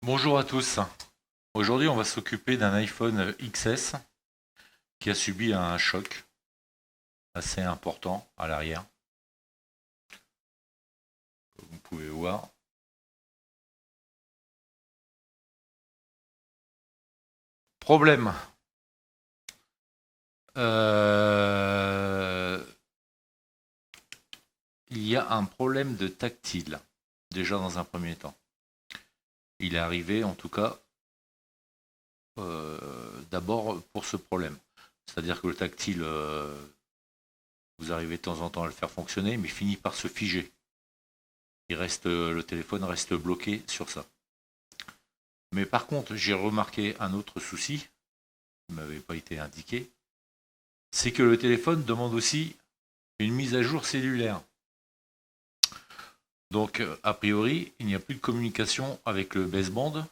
Bonjour à tous. Aujourd'hui, on va s'occuper d'un iPhone XS qui a subi un choc assez important à l'arrière, comme vous pouvez voir. Problème. Il y a un problème de tactile, déjà dans un premier temps. Il est arrivé, en tout cas, d'abord pour ce problème. C'est-à-dire que le tactile, vous arrivez de temps en temps à le faire fonctionner, mais il finit par se figer. Le téléphone reste bloqué sur ça. Mais par contre, j'ai remarqué un autre souci, qui ne m'avait pas été indiqué, c'est que le téléphone demande aussi une mise à jour cellulaire. Donc, a priori, il n'y a plus de communication avec le baseband,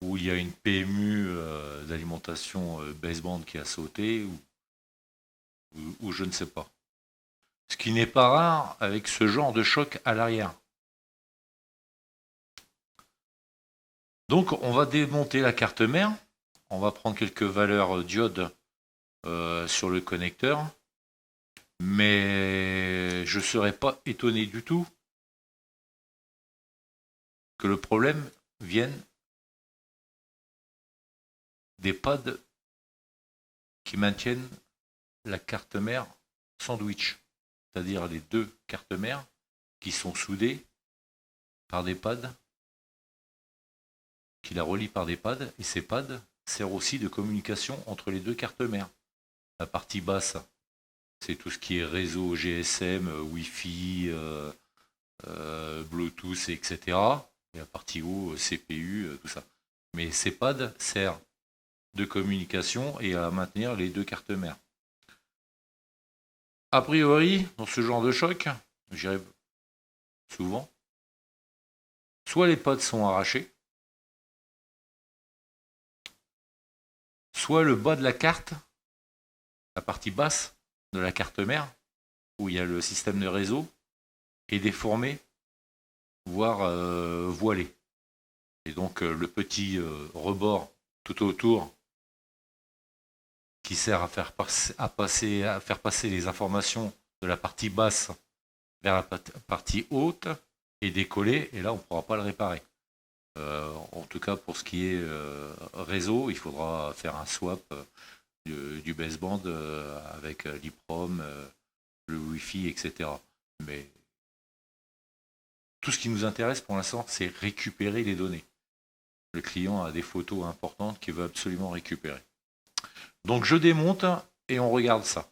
où il y a une PMU d'alimentation baseband qui a sauté, ou je ne sais pas. Ce qui n'est pas rare avec ce genre de choc à l'arrière. Donc, on va démonter la carte mère. On va prendre quelques valeurs diodes sur le connecteur. Mais je ne serais pas étonné du tout que le problème vienne des pads qui maintiennent la carte mère sandwich. C'est-à-dire les deux cartes mères qui sont soudées par des pads, qui la relient par des pads, et ces pads servent aussi de communication entre les deux cartes mères. La partie basse, c'est tout ce qui est réseau GSM, Wi-Fi, Bluetooth, etc. Et la partie haut, CPU, tout ça. Mais ces pads servent de communication et à maintenir les deux cartes mères. A priori, dans ce genre de choc, j'irai souvent, soit les pads sont arrachés, soit le bas de la carte, la partie basse de la carte mère, où il y a le système de réseau, est déformé, voire voilé. Et donc le petit rebord tout autour qui sert à faire passer les informations de la partie basse vers la partie haute est décollé, et là on ne pourra pas le réparer. En tout cas pour ce qui est réseau, il faudra faire un swap du baseband avec l'EEPROM, le Wi-Fi, etc. Mais tout ce qui nous intéresse pour l'instant, c'est récupérer les données. Le client a des photos importantes qu'il veut absolument récupérer. Donc je démonte et on regarde ça.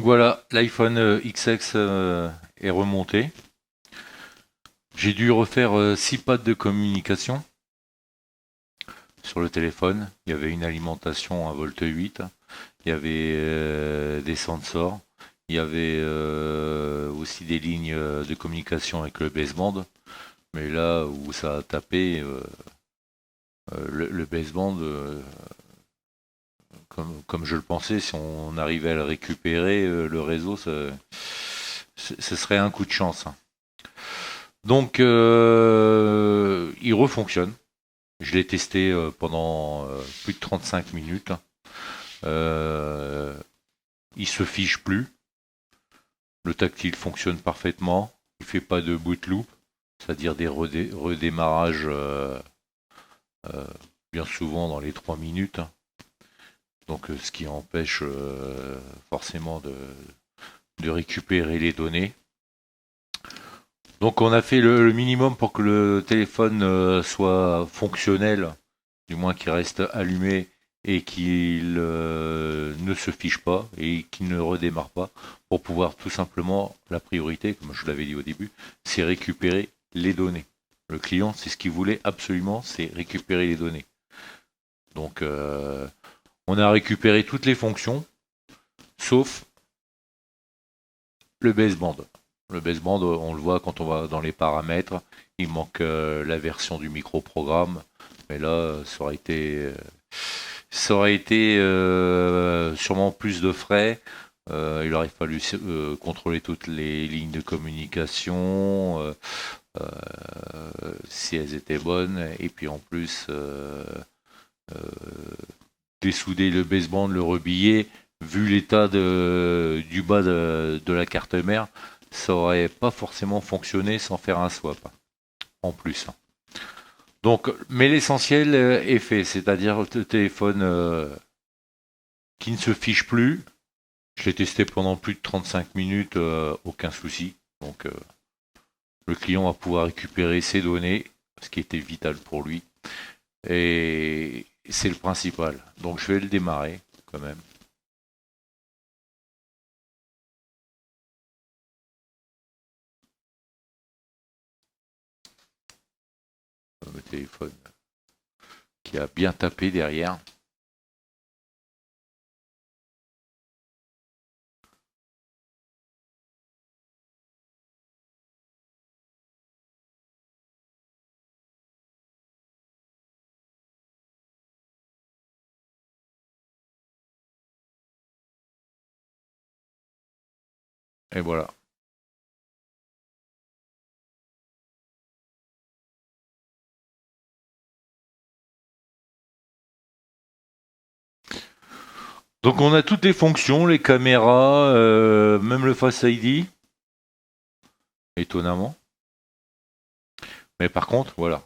voilà, l'iPhone XX est remonté. J'ai dû refaire 6 pattes de communication sur le téléphone. Il y avait une alimentation à volt 8, il y avait des sensors, il y avait aussi des lignes de communication avec le baseband. Mais là où ça a tapé, le baseband, comme je le pensais, si on arrivait à le récupérer, le réseau, ce serait un coup de chance. Donc, il refonctionne. Je l'ai testé pendant plus de 35 minutes. Il se fiche plus. Le tactile fonctionne parfaitement. Il fait pas de boot loop, c'est-à-dire des redémarrages bien souvent dans les 3 minutes. Donc, ce qui empêche forcément de récupérer les données. Donc on a fait le minimum pour que le téléphone soit fonctionnel, du moins qu'il reste allumé et qu'il ne se fiche pas et qu'il ne redémarre pas, pour pouvoir tout simplement, la priorité, comme je l'avais dit au début, c'est récupérer les données. Le client, c'est ce qu'il voulait absolument, c'est récupérer les données. Donc on a récupéré toutes les fonctions, sauf le baseband. Le baseband, on le voit quand on va dans les paramètres, il manque la version du microprogramme, mais là, ça aurait été sûrement plus de frais. Il aurait fallu contrôler toutes les lignes de communication, si elles étaient bonnes, et puis en plus dessouder le baseband, le rebiller, vu l'état du bas de la carte mère, ça aurait pas forcément fonctionné sans faire un swap en plus. Donc, mais l'essentiel est fait, c'est-à-dire le téléphone qui ne se fiche plus. Je l'ai testé pendant plus de 35 minutes, aucun souci. Donc, le client va pouvoir récupérer ses données, ce qui était vital pour lui. Et c'est le principal. Donc, je vais le démarrer quand même. Le téléphone qui a bien tapé derrière. Et voilà. Donc on a toutes les fonctions, les caméras, même le Face ID, étonnamment. Mais par contre, voilà,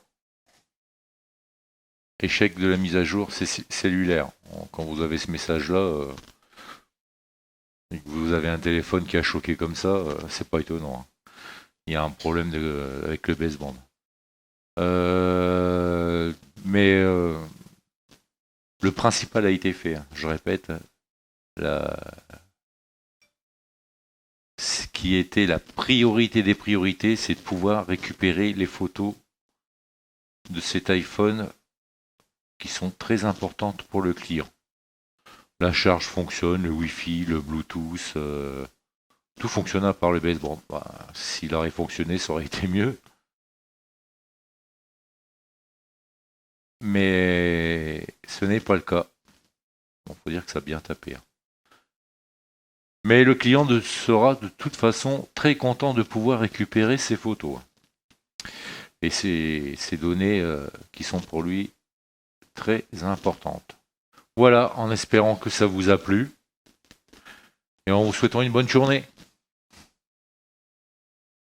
échec de la mise à jour cellulaire. Quand vous avez ce message-là, et que vous avez un téléphone qui a choqué comme ça, c'est pas étonnant. Il y a un problème avec le baseband. Mais le principal a été fait. Je répète, ce qui était la priorité des priorités, c'est de pouvoir récupérer les photos de cet iPhone qui sont très importantes pour le client. La charge fonctionne, le Wi-Fi, le Bluetooth, tout fonctionne à part le baseband. S'il aurait fonctionné, ça aurait été mieux. Mais ce n'est pas le cas. Il faut dire que ça a bien tapé. Mais le client sera de toute façon très content de pouvoir récupérer ses photos. Et ces données qui sont pour lui très importantes. Voilà, en espérant que ça vous a plu. Et en vous souhaitant une bonne journée.